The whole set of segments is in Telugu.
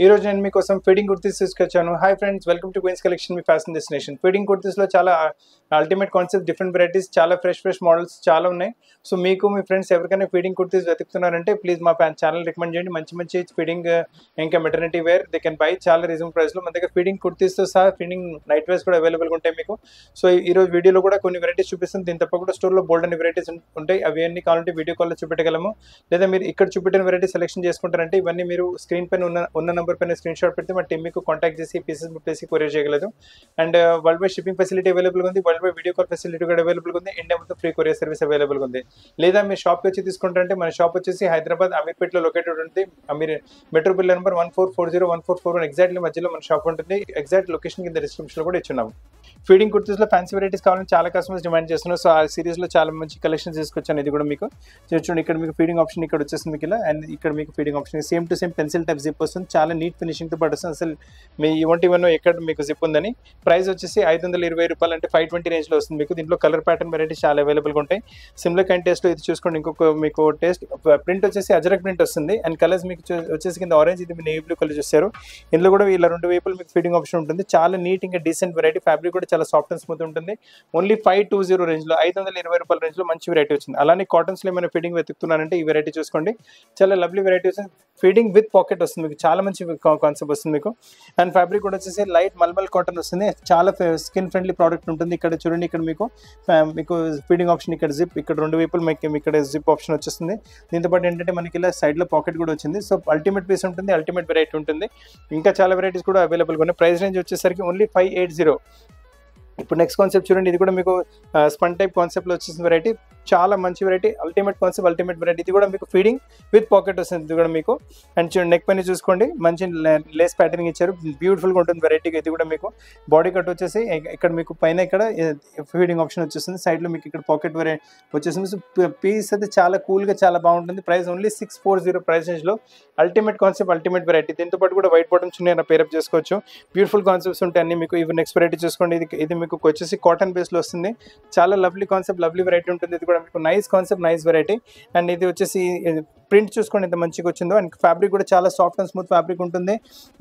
ఈ రోజు నేను మీకోసం ఫీడింగ్ కుర్తీస్ తీసుకొచ్చాను. Hi friends, welcome to queens collection, మీ ఫ్యాషన్ డెస్టినేషన్. ఫీడింగ్ కుర్తీస్లో చాలా అల్టిమేట్ కాన్సెప్ట్, డిఫరెంట్ వెరైటీస్, చాలా ఫ్రెష్ మోడల్స్ చాలా ఉన్నాయి. సో మీకు మీ ఫ్రెండ్స్ ఎవరికైనా ఫీడింగ్ కుర్తీస్ వెతుకుతున్నారంటే ప్లీజ్ మా ఛానల్ రికమెండ్ చేయండి. మంచి ఫీడింగ్ ఇంకా maternity wear they can buy చాలా రీజనబుల్ ప్రైస్లో. మన దగ్గర ఫీడింగ్ కుర్తీస్తో సహా ఫీడింగ్ నైట్ వేర్స్ కూడా అవైలబుల్గా ఉంటాయి మీకు. సో ఈ రోజు వీడియోలో కూడా కొన్ని వెరైటీస్ చూపిస్తుంది. దీని తప్పకుండా స్టోర్లో బోల్డ్ అనే వెరైటీస్ ఉంటాయి. అవి అన్ని కావాలంటే వీడియో కాల్లో చూపెట్టగలము. లేదా మీరు ఇక్కడ చూపెట్టిన వెరైటీ సెలెక్షన్ చేసుకుంటారంటే ఇవన్నీ మీరు స్క్రీన్ పైన ఉన్న నెంబర్ పైన స్క్రీన్ షాట్ పెడితే మా టీమ్ మీకు కాంటాక్ట్ చేసి పీసెస్ ప్లేసి కొరియర్ చేయగలదు. And world wide shipping facility available ఉంది. World wide video call facility కూడా అవైలబుల్ ఉంది. ఇండియా మొత్తం ఫ్రీ కొరియర్ సర్వీస్ అవైలబుల్ ఉంది. లేదా మీరు షాప్కి వచ్చి తీసుకుంటారంటే మన షాప్ వచ్చేసి హైదరాబాద్ అమీర్పేటలో లొకేటెడ్ ఉంటుంది. మెట్రో బిల్ నెంబర్ 14401441 ఎగ్జాక్ట్లీ మధ్యలో మన షాప్ ఉంటుంది. ఎగ్జాక్ట్ లొకేషన్ కింద డిస్క్రిప్షన్లో కూడా ఇచ్చున్నాము. ఫీడింగ్ కుర్తీస్లో ఫ్యాన్సీ వెరైటీస్ కావాలని చాలా కస్టమర్స్ డిమాండ్ చేస్తున్నారు. సో ఆ సిరీస్లో చాలా మంచి కలెక్షన్స్ తీసుకొచ్చాను. ఇది కూడా మీకు చూడండి, ఇక్కడ మీకు ఫీడింగ్ ఆప్షన్ ఇక్కడ వచ్చేస్తుంది మీకు ఇలా. అండ్ ఇక్కడ మీకు feeding option same to same pencil type zip వస్తుంది. చాలా నీట్ ఫినిషింగ్తో పాటు వస్తుంది. అసలు మీ ఇవన్నీ ఎక్కడ మీకు జిప్ ఉందని. ప్రైస్ వచ్చేసి 520 రూపాయలు, అంటే 520 రేంజ్లో వస్తుంది మీకు. దీంట్లో కలర్ ప్యాటర్న్ వెరైటీస్ చాలా అవైలబుల్గా ఉంటాయి. సిమిలర్ కైండ్ టేస్ట్లో ఇది చూసుకోండి. ఇంకొక మీకు టేస్ట్ ప్రింట్ వచ్చేసి అజరక్ ప్రింట్ వస్తుంది. అండ్ కలర్స్ మీకు వచ్చేసి కింద ఆరెంజ్, ఇది నేవీ బ్లూ కలర్ చూస్తారు. ఇందులో కూడా ఇలా రెండు వైపులు మీకు ఫీడింగ్ ఆప్షన్ ఉంటుంది. చాలా నీట్ ఇంకా డీసెంట్ వెరైటీ. ఫ్యాబ్రిక్ కూడా చాలా సాఫ్ట్ అండ్ స్మూత్ ఉంటుంది. ఓన్లీ 520 రేంజ్లో, 520 రూపాయల రేంజ్లో మంచి వెరైటీ వచ్చింది. అలానే కాటన్స్లో ఏమైనా ఫీడింగ్ వెతుకుతున్నారంటే ఈ వెరైటీ చూసుకోండి. చాలా లవ్లీ వెరైటీ వస్తుంది. ఫీడింగ్ విత్ పాకెట్ వస్తుంది మీకు. చాలా మంచి కాన్సెప్ట్ వస్తుంది మీకు. అండ్ ఫ్యాబ్రిక్ కూడా వచ్చేసి లైట్ మల్మల్ కాటన్ వస్తుంది. చాలా స్కిన్ ఫ్రెండ్లీ ప్రోడక్ట్ ఉంటుంది. ఇక్కడ చూడండి, ఇక్కడ మీకు ఫీడింగ్ ఆప్షన్, ఇక్కడ జిప్, ఇక్కడ రెండు వైపులు మీకు ఇక్కడ జిప్ ఆప్షన్ వచ్చేస్తుంది. దీంతో పాటు ఏంటంటే మనకి ఇలా సైడ్లో పాకెట్ కూడా వచ్చింది. సో అల్టిమేట్ పీస్ ఉంటుంది, అల్టిమేట్ వెరైటీ ఉంటుంది. ఇంకా చాలా వెరైటీస్ కూడా అవైలబుల్గా ఉన్నాయి. ప్రైస్ రేంజ్ వచ్చేసరికి ఓన్లీ 580. ఇప్పుడు నెక్స్ట్ కాన్సెప్ట్ చూడండి, ఇది కూడా మీకు స్పన్ టైప్ కాన్సెప్ట్లో వచ్చేసిన వెరైటీ. చాలా మంచి variety, ultimate concept, ultimate variety. ఇది కూడా మీకు ఫీడింగ్ విత్ పాకెట్ వస్తుంది. ఇది కూడా మీకు. అండ్ చూడండి, నెక్ పైన చూసుకోండి, మంచి లేస్ ప్యాటర్నింగ్ ఇచ్చారు. బ్యూటిఫుల్గా ఉంటుంది వెరైటీ. ఇది కూడా మీకు బాడీ కట్ వచ్చేసి ఇక్కడ మీకు పైన ఇక్కడ ఫీడింగ్ ఆప్షన్ వచ్చేస్తుంది. సైడ్లో మీకు ఇక్కడ పాకెట్ వచ్చేసింది. సో పీస్ అయితే చాలా కూల్గా చాలా బాగుంటుంది. ప్రైస్ ఓన్లీ 640 ప్రైస్ రేంజ్లో. Ultimate concept, ultimate variety. దీంతో పాటు కూడా వైట్ బాటమ్స్ ఉన్నాయి, పేరప్ చేసుకోవచ్చు. బ్యూటిఫుల్ కాన్సెప్ట్స్ ఉంటాయి అన్ని మీకు. ఇవి నెక్స్ట్ వెరైటీ చూసుకోండి. ఇది మీకు వచ్చేసి కాటన్ బేస్లో వస్తుంది. చాలా లవ్లీ కాన్సెప్ట్, లవ్లీ వెరైటీ ఉంటుంది. ఇది కూడా మీకు nice concept, nice variety. And ఇది వచ్చేసి ప్రింట్ చూసుకోండి ఎంత మంచిగా వచ్చిందో. అండ్ ఫ్యాబ్రిక్ కూడా చాలా సాఫ్ట్ అండ్ స్మూత్ ఫ్యాబ్రిక్ ఉంటుంది.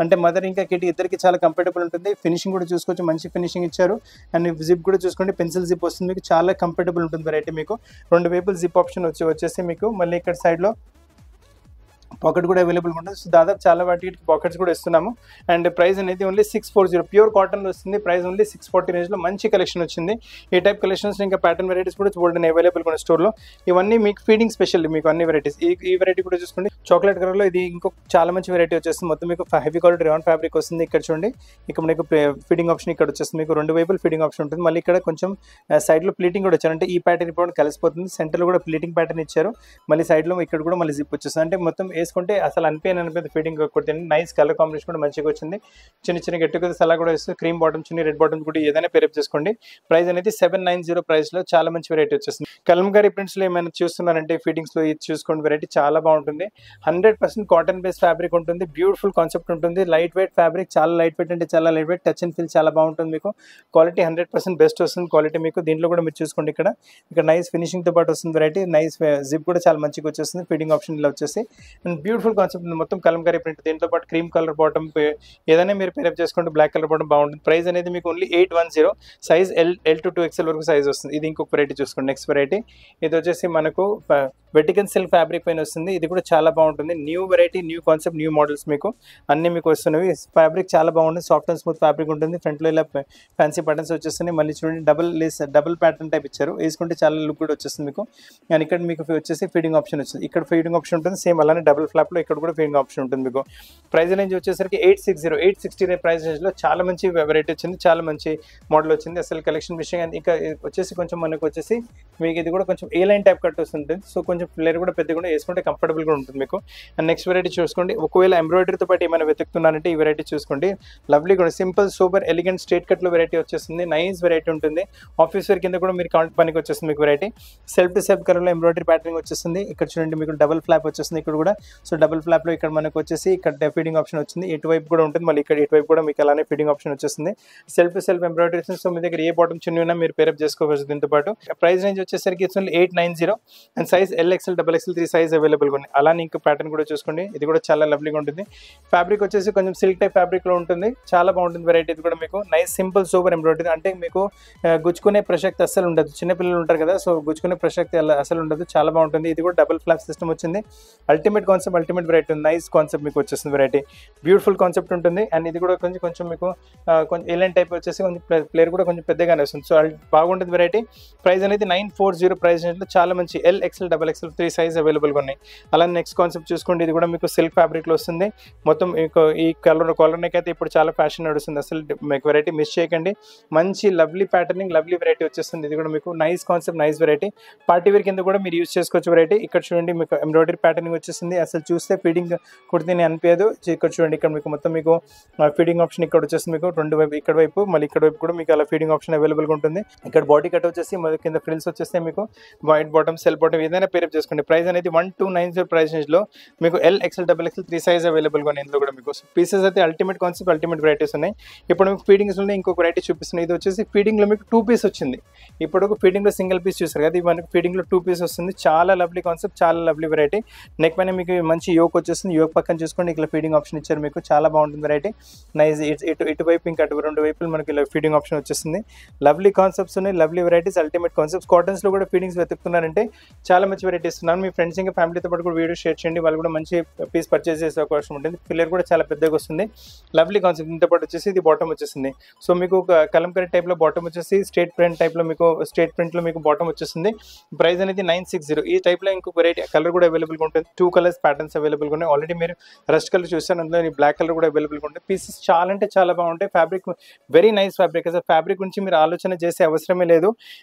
అంటే మదర్ ఇంకా కిడ్ ఇద్దరికి చాలా కంఫర్టబుల్ ఉంటుంది. ఫినిషింగ్ కూడా చూసుకోవచ్చు, మంచి ఫినిషింగ్ ఇచ్చారు. అండ్ జిప్ కూడా చూసుకోండి, పెన్సిల్ జిప్ వస్తుంది మీకు. చాలా కంఫర్టబుల్ ఉంటుంది వెరైటీ మీకు. రెండు వైపులు జిప్ ఆప్షన్ వచ్చేసి మీకు మళ్ళీ ఇక్కడ సైడ్లో పాకెట్ కూడా అవైలబుల్గా ఉంటుంది. సో దాదాపు చాలా వాటికి పాకెట్స్ కూడా ఇస్తున్నాము. అండ్ ప్రైస్ అనేది ఓన్లీ 640. ప్యూర్ కాటన్లో వస్తుంది. ప్రైస్ ఓన్లీ 640 రేంజ్లో మంచి కలెక్షన్ వచ్చింది. ఈ టైప్ కలెక్షన్స్ ఇంకా ప్యాటర్న్ వెరైటీస్ కూడా చూడండి అవైలబుల్గా ఉన్న స్టోర్లో. ఇవన్నీ మీకు ఫీడింగ్ స్పెషల్ మీకు అన్ని వెరైటీస్. ఈ వెరైటీ కూడా చూసుకోండి, చాక్లెట్ కలర్లో. ఇది ఇంకొక చాలా మంచి వెరైటీ వచ్చేస్తుంది. మొత్తం మీకు హెవీ క్వాలిటీ రియాన్ ఫ్యాబ్రిక్ వస్తుంది. ఇక్కడ చూడండి, ఇక్కడ మీకు ఫీడింగ్ ఆప్షన్ ఇక్కడ వచ్చేస్తుంది. మీకు రెండు వైపులు ఫీడింగ్ ఆప్షన్ ఉంటుంది. మళ్ళీ ఇక్కడ కొంచెం సైడ్లో ప్లీటింగ్ కూడా వచ్చారు. అంటే ఈ ప్యాటర్న్ ఇప్పుడు కలిసిపోతుంది. సెంటర్లో కూడా ప్లీటింగ్ ప్యాటర్న్ ఇచ్చారు. మళ్ళీ సైడ్లో ఇక్కడ కూడా మళ్ళీ జిప్ వచ్చేస్తుంది. అంటే మొత్తం వేసుకుంటే అసలు అనిపోయింది ఫీడింగ్ కొడితే. నైస్ కలర్ కాంబినేషన్ కూడా మంచిగా వచ్చింది. చిన్న గట్టి కొద్ది అలా కూడా వస్తుంది. క్రీమ్ బాటమ్ చిన్న రెడ్ బాటమ్ కూడా ఏదైనా పేరప్ చేసుకోండి. ప్రైస్ అనేది 790 ప్రైస్లో చాలా మంచి వెరైటీ వచ్చేస్తుంది. కలంకారీ ప్రింట్స్లో ఏమైనా చూస్తున్నారంటే ఫీడింగ్స్లో ఇది చూసుకోండి. వెరైటీ చాలా బాగుంటుంది. 100% కాటన్ బేస్ ఫ్యాబ్రిక్ ఉంటుంది. బ్యూటిఫుల్ కాన్సెప్ట్ ఉంటుంది. లైట్ వెయిట్ ఫ్యాబ్రిక్, చాలా లైట్ వెయిట్, అంటే చాలా light weight. Touch and feel చాలా బాగుంటుంది మీకు. క్వాలిటీ 100% బెస్ట్ వస్తుంది క్వాలిటీ మీకు. దీంట్లో కూడా మీరు చూసుకోండి, ఇక్కడ నైస్ ఫినిషింగ్తో పాటు వస్తుంది వెరైటీ. నైస్ జిప్ కూడా చాలా మంచిగా వచ్చేస్తుంది. ఫీడింగ్ ఆప్షన్ ఇలా వచ్చేసి అండ్ బ్యూటిఫుల్ కాన్సెప్ట్ మొత్తం కలంకారీ ప్రింట్. దీంతో పాటు క్రీమ్ కలర్ బాటమ్ ఏదైనా మీరు పేరప్ చేసుకుంటే బ్లాక్ కలర్ బాటమ్ బాగుంటుంది. ప్రైస్ అనేది మీకు only 810. Size L to 2XL వరకు సైజ్ వస్తుంది. ఇది ఇంకొక వెరైటీ చూసుకోండి. నెక్స్ట్ వెరైటీ ఇది వచ్చేసి మనకు వెటికన్ సిల్క్ ఫ్యాబ్రిక్ పైన వస్తుంది. ఇది కూడా చాలా బాగుంటుంది. New variety, new concept, new models మీకు అన్ని మీకు వస్తున్నవి. ఫ్యాబ్రిక్ చాలా బాగుంటుంది. సాఫ్ట్ అండ్ స్మూత్ ఫ్యాబ్రిక్ ఉంటుంది. ఫ్రంట్లో ఇలా ఫ్యాన్సీ బటన్స్ వచ్చేస్తున్నాయి. మళ్ళీ చూడండి, డబుల్ ప్యాటర్న్ టైప్ ఇచ్చారు. వేసుకుంటే చాలా లుక్ కూడా వచ్చేస్తుంది మీకు. అండ్ ఇక్కడ మీకు వచ్చేసి ఫీడింగ్ ఆప్షన్ వచ్చింది. ఇక్కడ ఫీడింగ్ ఆప్షన్ ఉంటుంది. సేమ్ అలానే డబుల్ ఫ్లాప్లో ఇక్కడ కూడా ఫీడింగ్ ఆప్షన్ ఉంటుంది మీకు. ప్రైస్ రేంజ్ వచ్చేసరికి 860 ప్రైస్ రేంజ్లో చాలా మంచి వెరైటీ వచ్చింది. చాలా మంచి మోడల్ వచ్చింది. అసలు కలెక్షన్ విషయం. అండ్ ఇంకా వచ్చేసి కొంచెం మనకు వచ్చేసి మీకు ఇది కూడా కొంచెం ఏ లైన్ టైప్ కట్ వస్తుంది. సో కొంచెం ఫ్లేర్ కూడా పెద్దగా కూడా వేసుకుంటే కంఫర్టబుల్గా ఉంటుంది మీకు. అండ్ నెక్స్ట్ వెరైటీ చూసుకోండి. ఒకవేళ ఎంబ్రాయిడరీతో పాటు ఏమైనా వెతుకుతున్నారంటే ఈ వెరైటీ చూసుకోండి. లవ్లీ కూడా సింపుల్ సూపర్ ఎలిగెంట్ స్ట్రేట్ కట్లో వెరైటీ వచ్చేస్తుంది. నైస్ వెరైటీ ఉంటుంది. ఆఫీస్ వేర్ కింద కూడా మీరు పనికి వచ్చేస్తుంది మీకు వెరైటీ. సెల్ఫ్ టు సెల్ఫ్ కలర్లో ఎంబ్రాయిడరీ ప్యాటర్నింగ్ వచ్చేస్తుంది. ఇక్కడ చూడండి, మీకు డబుల్ ఫ్లాప్ వచ్చేస్తుంది ఇక్కడ కూడా. సో డబుల్ ఫ్లాప్లో ఇక్కడ మనకు వచ్చేసి ఇక్కడ ఫీడింగ్ ఆప్షన్ వచ్చింది, ఇటువైపు కూడా ఉంటుంది, మళ్ళీ ఇక్కడ ఇటువైపు కూడా మీకు అలానే ఫీడింగ్ ఆప్షన్ వచ్చేస్తుంది. Self to self embroidery. So మీ దగ్గర ఏ బాటమ్ చున్నీ ఉన్నా మీరు పేరప్ చేసుకోవచ్చు దీంతో పాటు. ప్రైస్ రేంజ్ వచ్చేసరికి it's only 890 and size LXL, XXL 3 size అవైలబుల్గా ఉంది. అలానే ఇంకో ప్యాటర్న్ కూడా చూసుకోండి, ఇది కూడా చాలా లవ్లీగా ఉంటుంది. ఫ్యాబ్రిక్ వచ్చేసి కొంచెం సిల్క్ టైప్ ఫ్యాబ్రిక్లో ఉంటుంది, చాలా బాగుంటుంది వెరైటీ. ఇది కూడా మీకు నైస్ సింపుల్ సూపర్ ఎంబ్రాయిడరీ, అంటే మీకు గుచ్చుకునే ప్రసక్తి అస్సలు ఉండదు. చిన్నపిల్లలు ఉంటారు కదా, సో గుచ్చుకునే ప్రసక్తి అసలు ఉండదు, చాలా బాగుంటుంది. ఇది కూడా డబుల్ ఫ్లాప్ సిస్టమ్ వచ్చింది. Ultimate concept, ultimate variety, nice concept మీకు వచ్చేస్తుంది వెరైటీ. బ్యూటిఫుల్ కాన్సెప్ట్ ఉంటుంది. అండ్ ఇది కూడా కొంచెం మీకు కొంచెం ఎలైన్ టైప్ వచ్చేసి కొంచెం ప్లేయర్ కూడా కొంచెం పెద్దగానే వస్తుంది. సో బాగుంటుంది వెరైటీ. ప్రైస్ అనేది 940 ప్రైస్ రేంజ్లో చాలా మంచి LXL, XXL 3 సైజ్ అవైలబుల్గా ఉన్నాయి. అలానే నెక్స్ట్ కాన్సెప్ట్ చూసుకోండి, ఇది కూడా మీకు సిల్క్ ఫ్యాబ్రిక్లో వస్తుంది. మొత్తం ఈ కలర్ నెక్ అయితే ఇప్పుడు చాలా ఫ్యాషన్ నడుస్తుంది, అసలు మీకు వెరైటీ మిస్ చేయకండి. మంచి లవ్లీ ప్యాటర్నింగ్, లవ్లీ వెరైటీ వచ్చేస్తుంది. ఇది కూడా మీకు nice concept, nice variety. Party wear కింద కూడా మీరు యూజ్ చేసుకోవచ్చు వెరైటీ. ఇక్కడ చూడండి మీకు ఎంబ్రాయిడరీ ప్యాటర్నింగ్ వచ్చేసింది, అసలు చూస్తే ఫీడింగ్ కుడితేనే అనిపించదు. ఇక్కడ చూడండి, ఇక్కడ మీకు మొత్తం మీకు ఫీడింగ్ ఆప్షన్ ఇక్కడ వచ్చేసి మీకు రెండు వైపు, ఇక్కడ వైపు మళ్ళీ ఇక్కడ వైపు కూడా మీకు అలా ఫీడింగ్ ఆప్షన్ అవైలబుల్గా ఉంటుంది. ఇక్కడ బాడీ కట్ వచ్చేసి మరి కింద ఫ్రిల్స్ వచ్చేస్తే మీకు వైట్ బాటమ్, సెల్ బాటమ్ ఏదైనా పేరప్ చేసుకోండి. ప్రైస్ అనేది 1290 ప్రైస్ రేంజ్లో మీకు LXL, XXL 3 సైజ్ అవైలబుల్గా ఉన్నాయి. ఇందులో కూడా మీకు పీసెస్ అయితే అల్టిమేట్ కాన్సెప్ట్, అల్టిమేట్ వెరైటీస్ ఉన్నాయి. ఇప్పుడు మీకు ఫీడింగ్స్లో ఇంకొక వెరైటీ చూపిస్తున్నాయి. ఇది వచ్చేసి ఫీడింగ్లో మీకు 2 పీస్ వచ్చింది. ఇప్పుడు ఫీడింగ్లో సింగిల్ పీస్ చూసారు కదా, ఇది మనకు ఫీడింగ్లో 2 పీస్ వస్తుంది. చాలా లవ్లీ కాన్సెప్ట్, చాలా లవ్లీ వెరైటీ. నెక్ పైన మీకు మంచి యోక్ వచ్చేస్తుంది, యోక్ పక్కన చూసుకోండి ఇక్కడ ఫీడింగ్ ఆప్షన్ ఇచ్చారు మీకు, చాలా బాగుంటుంది వెరైటీ. నైస్. ఇటువైపు ఇంకా అటు రెండు వైపులు మనకి ఇలా ఫీడింగ్ ఆప్షన్ వచ్చేస్తుంది. లవ్లీ కాన్సెప్ట్స్ ఉన్నాయి, లవ్లీ వెరైటీస్, అల్టిమేట్ కాన్సెప్ట్స్. కాటన్స్లో కూడా ఫీడింగ్స్ వెతుకుతున్నారంటే చాలా మంచి వెరైటీస్ ఇస్తున్నాను. మీ ఫ్రెండ్స్ ఇంకా ఫ్యామిలీతో పాటు కూడా వీడియో షేర్ చేయండి, వాళ్ళు కూడా మంచి పీస్ పర్చేస్ చేసే అవకాశం ఉంటుంది. పిల్లర్ కూడా చాలా పెద్దగా వస్తుంది, లవ్లీ కాన్సెప్ట్. దీంతో పాటు వచ్చేసి ఇది బాటమ్ వచ్చేసింది. సో మీకు కలంకరీ టైప్లో బాటమ్ వచ్చేసి స్ట్రేట్ ప్రింట్ టైప్లో మీకు స్ట్రేట్ ప్రింట్లో మీకు బాటమ్ వచ్చేస్తుంది. ప్రైస్ అనేది 960. ఈ టైప్లో ఇంకొక వెరైటీ కలర్ కూడా అవైలబుల్గా ఉంటుంది. 2 కలర్స్ ప్యాటర్న్స్ అవైలబుల్గా ఉన్నాయి. ఆల్రెడీ మీరు రస్ట్ కలర్ చూసాను, అందులో బ్లాక్ కలర్ కూడా అవైలబుల్గా ఉంటుంది. పీసెస్ చాలా అంటే చాలా బాగుంటాయి. ఫ్యాబ్రిక్ వెరీ నైస్ ఫ్యాబ్రిక్, అసలు ఫ్యాబ్రిక్ గురించి మీరు ఆలోచన చేసే అవసరమే లేదు.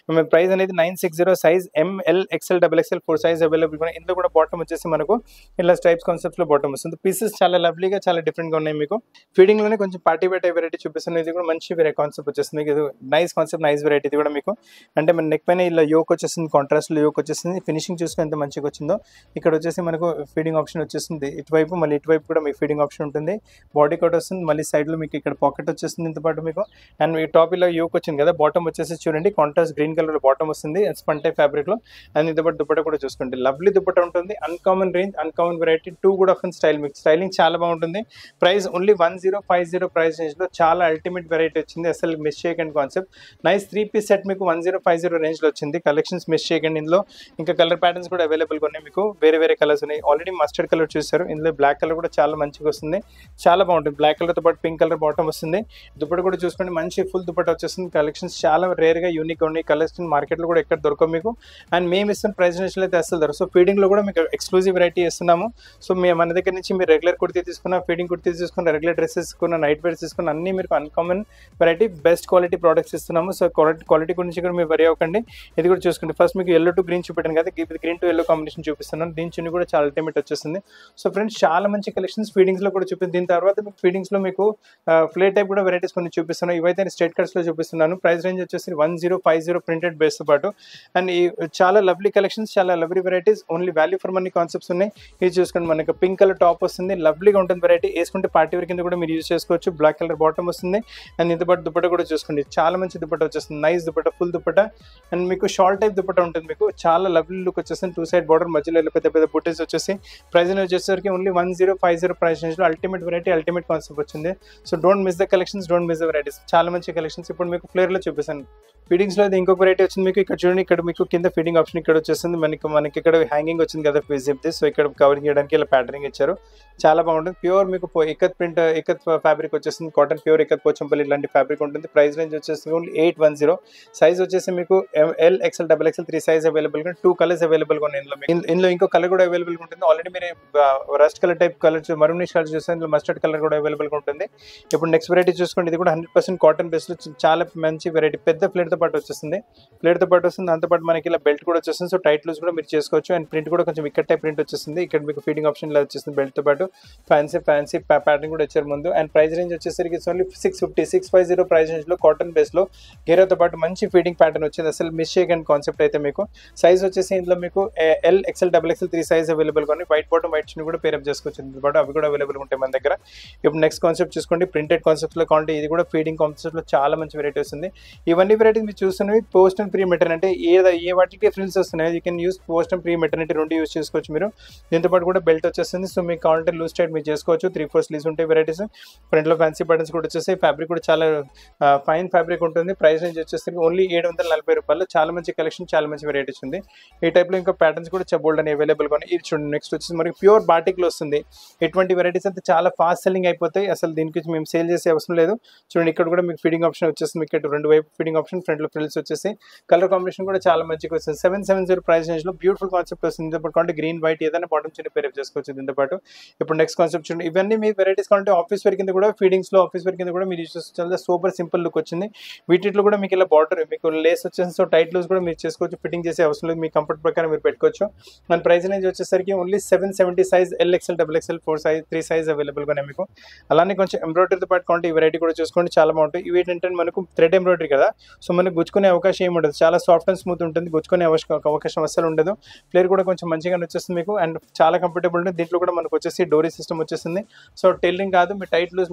ప్రైస్ అనేది 960. Size ML, XL, XXL 4 size అవైలబుల్గా ఉన్నాయి. ఇందులో కూడా బాటమ్ వచ్చేసి మనకు ఇలా స్ట్రైప్స్ కాన్సెప్ట్లో బాటమ్ వస్తుంది. పీసెస్ చాలా లవ్లీగా, చాలా డిఫరెంట్గా ఉన్నాయి. మీకు ఫీడింగ్లోనే కొంచెం పార్టీ వేర్ టైప్ వెరైటీ చూపిస్తుంది. ఇది కూడా మంచి వేరే కాన్సెప్ట్ వచ్చేస్తుంది. ఇది నైస్ కాన్సెప్ట్, నైస్ వెరైటీ. ఇది కూడా మీకు అంటే మన నెక్ పైన ఇలా యోక్ వచ్చేసింది, కాంట్రాస్ట్లో యోక్ వచ్చేసింది. ఫినిషింగ్ చూసుకుని ఎంత మంచిగా వచ్చిందో. ఇక్కడ వచ్చేసి మనకు ఫీడింగ్ ఆప్షన్ వచ్చేస్తుంది ఇటువైపు, మళ్ళీ ఇటువైపు కూడా మీకు ఫీడింగ్ ఆప్షన్ ఉంటుంది. బాడీ కట్ వస్తుంది, మళ్ళీ సైడ్లో మీకు ఇక్కడ పాకెట్ వచ్చేస్తుంది ఇంత పాటు మీకు. అండ్ మీ టాప్ ఇలా యోక్ వచ్చింది కదా, బాటమ్ వచ్చేసి చూడండి కాంట్రాస్ట్ గ్రీన్ కలర్ బాటమ్ వస్తుంది స్పన్ టైప్ ఫ్యాబ్రిక్లో. అండ్ ఇంత పాటు దుపట్టా కూడా చూసుకోండి, లవ్లీ దుపట్టా ఉంటుంది. అన్కామన్ రేంజ్, అన్కామన్ వెరైటీ, 2 కూడా ఆఫ్ స్టైల్, మీకు స్టైలింగ్ చాలా బాగుంటుంది. ప్రైస్ ఓన్లీ 1050 ప్రైస్ రేంజ్లో చాలా అల్టిమేట్ వెరైటీ వచ్చింది, అసలు మిస్ చేయకండి కాన్సెప్ట్. నైస్ 3 పీస్ సెట్ మీకు 1050 రేంజ్లో వచ్చింది. కలెక్షన్స్ మిస్ చేయకండి. ఇందులో ఇంకా కలర్ ప్యాటర్న్స్ కూడా అవైలబుల్గా ఉన్నాయి, మీకు వేరే వేరే కలర్స్ ఉన్నాయి. ఆల్రెడీ మస్టర్డ్ కలర్ చూసారు, ఇందులో బ్లాక్ కలర్ కూడా చాలా మంచిగా వస్తుంది, చాలా బాగుంటుంది. బ్లాక్ కలర్తో పాటు పింక్ కలర్ బాటమ్ వస్తుంది. దుపట్టా కూడా చూసుకోండి, మంచి ఫుల్ దుపట్టా వచ్చేస్తుంది. కలెక్షన్స్ చాలా రేర్గా యూనిక్గా ఉన్నాయి. కలెక్షన్ మార్కెట్లో కూడా ఎక్కడ దొరకవు మీకు. అండ్ మేము ఇస్తున్న ప్రైస్ రేంజ్లో అయితే అసలు దొరకదు. సో ఫీడింగ్లో కూడా మీకు ఎక్స్క్లూజివ్ వెరైటీ ఇస్తున్నాము. సో మన దగ్గర నుంచి మీరు రెగ్యులర్ కుర్తీ తీసుకున్న, ఫీడింగ్ కుర్తీ తీసుకున్న, రెగ్యులర్ డ్రెస్సెస్ తీసుకున్న, నైట్ వేర్స్ తీసుకున్న, అన్ని మీరు uncommon variety, best quality products ఇస్తున్నాము. సో క్వాలిటీ గురించి కూడా మీరు వరి అవ్వకండి. ఇది కూడా చూసుకోండి. ఫస్ట్ మీకు ఎల్లో టు గ్రీన్ చూపెట్టాను కదా, గ్రీన్ టు ఎల్లో కాంబినేషన్ చూపిస్తున్నాను. దీని చున్నీ కూడా చాలా అల్టిమేట్ వచ్చేస్తుంది. సో ఫ్రెండ్స్ చాలా మంచి కలెక్షన్స్ ఫీడింగ్స్లో కూడా చూపిస్తుంది. దీని తర్వాత మీకు ఫీడింగ్స్లో మీకు ఫ్లే టైప్ కూడా వెరైటీస్ కొన్ని చూపిస్తున్నాను. ఇవైతే స్ట్రేట్ కట్స్లో చూపిస్తున్నాను. ప్రైస్ రేంజ్ వచ్చేసి 1050 ప్రింటెడ్ బేస్తో పాటు. అండ్ ఈ చాలా లవ్లీ కలెక్షన్స్, చాలా lovely varieties, only value for money concepts ఉన్నాయి. ఇది చూసుకోండి, మనకి పింక్ కలర్ టాప్ వస్తుంది, లవ్లీగా ఉంటుంది వెరైటీ. వేసుకుంటే పార్టీ వేర్ కింద కూడా మీరు యూజ్ చేసుకోవచ్చు. బ్లాక్ కలర్ బాటమ్ వస్తుంది. అండ్ ఇంత పాటు దుపట్టా కూడా చూసుకోండి, చాలా మంచి దుపట్టా వచ్చేస్తుంది. Nice dupatta, full dupatta. And మీకు షార్ట్ టైప్ దుపట్టా ఉంటుంది, మీకు చాలా లవ్లీ లుక్ వచ్చేస్తుంది. 2 సైడ్ బార్డర్, మధ్యలో పెద్ద పెద్ద బుట్టెస్ వచ్చేసి. ప్రైస్ వచ్చేసరికి ఓన్లీ 1050 ప్రైస్ రేంజ్లో అల్టిమేట్ వెరైటీ, అల్టిమేట్ కాన్సెప్ట్ వచ్చింది. So don't miss the collections, don't miss the varieties. చాలా మంచి కలెక్షన్స్ ఇప్పుడు మీకు ఫ్లేర్లో చూపిస్తాను. ఫీడింగ్స్లో అయితే ఇంకొక వెరైటీ వచ్చింది మీకు. ఇక్కడ చూడండి, ఇక్కడ మీకు కింద ఫీడింగ్ ఆప్షన్ ఇక్కడ వచ్చేస్తుంది. మనకి ఇక్కడ హ్యాంగింగ్ వచ్చింది కదా ఫిజిప్ది. సో ఇక్కడ కవరింగ్ చేయడానికి ఇలా ప్యాటర్నింగ్ ఇచ్చారు, చాలా బాగుంటుంది. ప్యూర్ మీకు ఇక్కత్ ప్రింట్, ఇక్కత్ ఫ్యాబ్రిక్ వచ్చేస్తుంది. కాటన్ ప్యూర్ ఇక్కత్ పోచంపల్లి ఇలాంటి ఫ్యాబ్రిక్ ఉంటుంది. ప్రైస్ రేంజ్ వచ్చేసి ఓన్లీ 810. సైజ్ వచ్చేసి మీకు ML, XL, XXL 3 సైజ్ అవైలబుల్గా, 2 కలర్స్ అవైలబుల్గా ఉన్నాయి. ఇందులో ఇంకో కలర్ కూడా అవైలబుల్గా ఉంటుంది. ఆల్రెడీ మీరు rust colour type colour, maroonish colour చూస్తే ఇందులో మస్టర్డ్ కలర్ కూడా అవైలబుల్గా ఉంటుంది. ఇప్పుడు నెక్స్ట్ వెరైటీ చూసుకోండి, ఇది కూడా 100% కాటన్ బేస్లో చాలా మంచి వెరైటీ. పెద్ద ఫ్లేట్తో పాటు వచ్చేస్తుంది, ఫ్లేట్తో పాటు వస్తుంది. దాంతోపాటు మనకి ఇలా బెల్ట్ కూడా వచ్చేస్తుంది. సో టైట్ లూజ్ కూడా మీరు చేసుకోవచ్చు. అండ్ ప్రింట్ కూడా కొంచెం ఇక్కడ టైప్ ప్రింట్ వచ్చేస్తుంది. ఇక్కడ మీకు ఫీడింగ్ ఆప్షన్ ఇలా వచ్చేస్తుంది. బెల్ట్తో పాటు ఫ్యాన్సీ ప్యాటర్న్ కూడా వచ్చారు ముందు. అండ్ ప్రైస్ రేంజ్ వచ్చేసరికి ఓన్లీ 650 ప్రైస్ రేంజ్లో కాటన్ బేస్లో గేరాతో పాటు మంచి ఫీడింగ్ ప్యాటర్న్ వచ్చింది, అసలు మిస్ చేయకండి కాన్సెప్ట్ అయితే మీకు. సైజ్ వచ్చేసి ఇందులో మీకు LXL, XXL 3 సైజ్ అవైలబుల్గా ఉన్నాయి. వైట్ బాటమ్, వైట్ చున్నీ కూడా పేరప్ చేసుకోవచ్చు. అవి కూడా కూడా అవైలబుల్ ఉంటాయి మన దగ్గర. ఇప్పుడు నెక్స్ట్ కాన్సెప్ట్ చూసుకోండి, ప్రింటెడ్ కాన్సెప్ట్లో కావాలంటే ఇది కూడా ఫీడింగ్ కాన్సెప్ట్లో చాలా మంచి వెరైటీ వస్తుంది. ఇవన్నీ వెరైటీస్ మీరు చూస్తున్నవి పోస్ట్ అండ్ ప్రీ మెటర్నిటీ, అంటే ఏ వాటికి ఫ్రిల్స్ వస్తున్నాయి you can use post and pre maternity రెండు యూస్ చేసుకోవచ్చు మీరు. దీంతో పాటు కూడా బెల్ట్ వచ్చేస్తుంది. సో మీకు కావాలంటే లూజ్ టైట్ మీరు చేసుకోవచ్చు. 3/4 స్లీవ్స్ ఉంటాయి వెరైటీస్. ఫ్రంట్లో ఫ్యాన్సీ బటన్స్ కూడా వచ్చేస్తాయి. ఫ్యాబ్రిక్ కూడా చాలా ఫైన్ ఫ్యాబ్రిక్ ఉంటుంది. ప్రైస్ రేంజ్ వచ్చేసరికి ఓన్లీ 740 రూపాయలు. చాలా మంచి కలెక్షన్, చాలా మంచి వెరైటీస్ ఉంది. ఈ టైప్లో ఇంకా ప్యాటర్న్స్ కూడా బోల్డ్ అని అవైలబుల్గా ఉన్నాయి. ఇది చూడండి, నెక్స్ట్ వచ్చేసి మనకి ప్యూర్ బాటిక్లో వస్తుంది. ఇటువంటి వెరైటీస్ అయితే చాలా ఫాస్ట్ సెల్లింగ్ అయిపోతాయి. అసలు దీనికి మేము సేల్ చేసే అవసరం లేదు. చూడండి, ఇక్కడ కూడా మీకు ఫీడింగ్ ఆప్షన్ వచ్చేస్తుంది. మీకు ఇక్కడ రెండు వైపు ఫీడింగ్ ఆప్షన్, ఫ్రంట్లో ఫ్రిల్స్ వచ్చేసి కలర్ కాంబినేషన్ కూడా చాలా మంచిగా వస్తుంది. 770 ప్రైస్ రేంజ్లో బ్యూటిఫుల్ కాన్సెప్ట్ వస్తుంది. దీంతో పాటు గ్రీన్ వైట్ ఏదైనా బాటమ్ చిన్న పేర్ చేసుకోవచ్చు దీంతో పాటు. ఇప్పుడు నెక్స్ట్ కాన్సెప్ట్ చూడండి, ఇవన్నీ మీ వెరైటీస్ కావాలంటే ఆఫీస్ వేర్ కింద కూడా, ఫీడింగ్స్లో ఆఫీస్ వేర్ కింద కూడా మీరు చాలా సూపర్ సింపుల్ లుక్ వచ్చింది. వీటిలో కూడా మీకు ఇలా బార్డర్ మీకు లేస్ వచ్చేసి, సో టైట్ లూస్ కూడా మీరు చేసుకోవచ్చు. ఫిట్టింగ్ చేసే అవసరం లేదు, మీ కంఫర్ట్ ప్రకారం మీరు పెట్టుకోవచ్చు. మన ప్రైస్ రేంజ్ వచ్చేసరికి only 770 size, LXL, XXL, 4 size, 3 size అవైలబుల్గా మీకు. అలానే కొంచెం ఎంబ్రాయిడరీతో పాటు కావాలంటే ఈ వెరైటీ కూడా చూసుకోండి, చాలా బాగుంటాయి. ఇవి ఏంటంటే మనకు థ్రెడ్ ఎంబ్రాయిడరీ కదా, సో మనకు గుచ్చుకునే అవకాశం ఏమి ఉండదు. చాలా సాఫ్ట్ అండ్ స్మూత్ ఉంటుంది, గుచ్చుకునే అవకాశం అస్సలు ఉండదు. ఫ్లేర్ కూడా కొంచెం మంచిగా వచ్చేస్తుంది మీకు, అండ్ చాలా కంఫర్టబుల్ ఉంటుంది. దీంట్లో కూడా మనకు వచ్చేసి డోరీ సిస్టమ్ వచ్చేసింది. సో టైలరింగ్ కాదు, మీ టైట్ లూజ్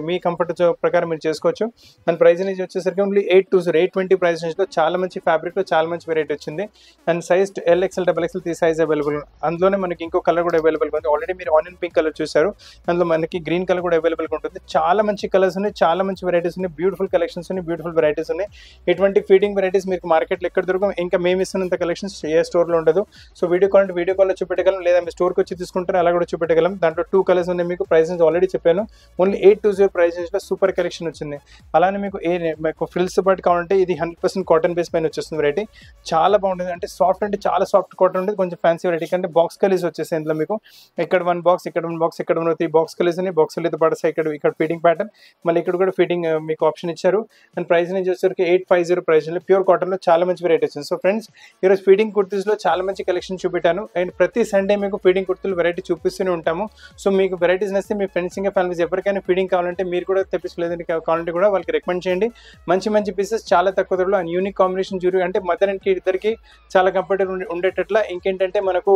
మీ కంఫర్ట్ ప్రకారం మీరు చేసుకోవచ్చు. మన ప్రైస్ రేంజ్ వచ్చేసరికి ఓన్లీ 820 ప్రైస్ రేంజ్లో చాలా మంచి ఫ్యాబ్రిక్లో చాలా మంచి వెరైటీ వచ్చింది. And size LXL, XXL, 3 size available. అందులోనే మనకి ఇంకో కలర్ కూడా అవైలబుల్గా ఉంది. ఆల్రెడీ మీరు ఆనియన్ పింక్ కలర్ చూసారు, అందులో మనకి గ్రీన్ కలర్ కూడా అవైలబుల్గా ఉంటుంది. చాలా మంచి కలర్స్ ఉన్నాయి, చాలా మంచి వెరైటీస్ ఉన్నాయి, బ్యూటిఫుల్ కలెక్షన్స్ ఉన్నాయి, బ్యూటిఫుల్ వెరైటీస్ ఉన్నాయి. ఇటువంటి ఫీడింగ్ వెరైటీస్ మీకు మార్కెట్లో ఎక్కడ దొరకవు. ఇంకా మేము ఇస్తున్నంత కలెక్షన్స్ ఏ స్టోర్లో ఉండదు. సో వీడియో కాల్లో చూపెట్టగలం, లేదా మీ స్టోర్కి వచ్చి తీసుకుంటారు అలా కూడా చూపెట్టగలం. దాంట్లో 2 కలర్స్ ఉన్నాయి. మీకు ప్రైస్ ఆల్రెడీ చెప్పాను, ఓన్లీ 820 ప్రైస్ రేంజ్లో సూపర్ కలెక్షన్ వచ్చింది. అలానే మీకు ఫ్రిల్స్ పాటు కావాలంటే ఇది 100% కాటన్ బేస్ పైన వచ్చేస్తుంది వెరైటీ. చాలా బాగుంటుంది, అంటే చాలా సాఫ్ట్ కాటన్ ఉంటుంది. కొంచెం ఫ్యాన్సీ వెరైటీ, అంటే బాక్స్ కలీస్ వచ్చేస్తాయి ఇందులో మీకు. ఇక్కడ 1 బాక్స్, ఇక్కడ 1 బాక్స్, ఇక్కడ 3 బాక్స్ కలీస్ ఉన్నాయి. బాక్స్ కలీతో పాటు ఇక్కడ ఫీడింగ్ ప్యాటర్న్, మళ్ళీ ఇక్కడ కూడా ఫీడింగ్ మీకు ఆప్షన్ ఇచ్చారు. అండ్ ప్రైస్ రేంజ్ వచ్చేసరికి 850 ప్రైస్ రేంజ్. ప్యూర్ కాటన్లో చాలా మంచి వెరైటీ వచ్చింది. సో ఫ్రెండ్స్, ఈరోజు ఫీడింగ్ కుర్తీస్లో చాలా మంచి కలెక్షన్ చూపెట్టాను. అండ్ ప్రతి సండే మీకు ఫీడింగ్ కుర్తీలు వెరైటీ చూపిస్తూనే ఉంటాము. సో మీకు వెరైటీస్ నచ్చితే మీ ఫ్రెండ్స్ ఇంకా ఫ్యామిలీస్ ఎవరికైనా ఫీడింగ్ కావాలంటే మీరు కూడా తెప్పించలేదని కావాలంటే కూడా వాళ్ళకి రికమెండ్ చేయండి. మంచి పీసెస్ చాలా తక్కువ ధరలో, అండ్ యూనిక్ కాంబినేషన్ చూడు, అంటే మదర్ అండ్ కిడ్ ఇద్దరికి చాలా కంఫర్టబుల్ ఉండేటట్లా. ఇంకేంటంటే మనకు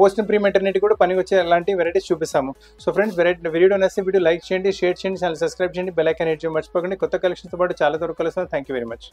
పోస్ట్ ప్రీ మెటర్నిటీ కూడా పని వచ్చే అలాంటి వెరైటీస్ చూపిస్తాము. సో ఫ్రెండ్స్, వీడియో నచ్చితే వీడియో లైక్ చేయండి, షేర్ చేయండి, ఛానల్ సబ్స్క్రైబ్ చేయండి, బెల్ ఐకాన్ హిట్ చేయడం మర్చిపోకండి. కొత్త కలెక్షన్తో పాటు చాలా త్వరగా కలుస్తాను. Thank you very much.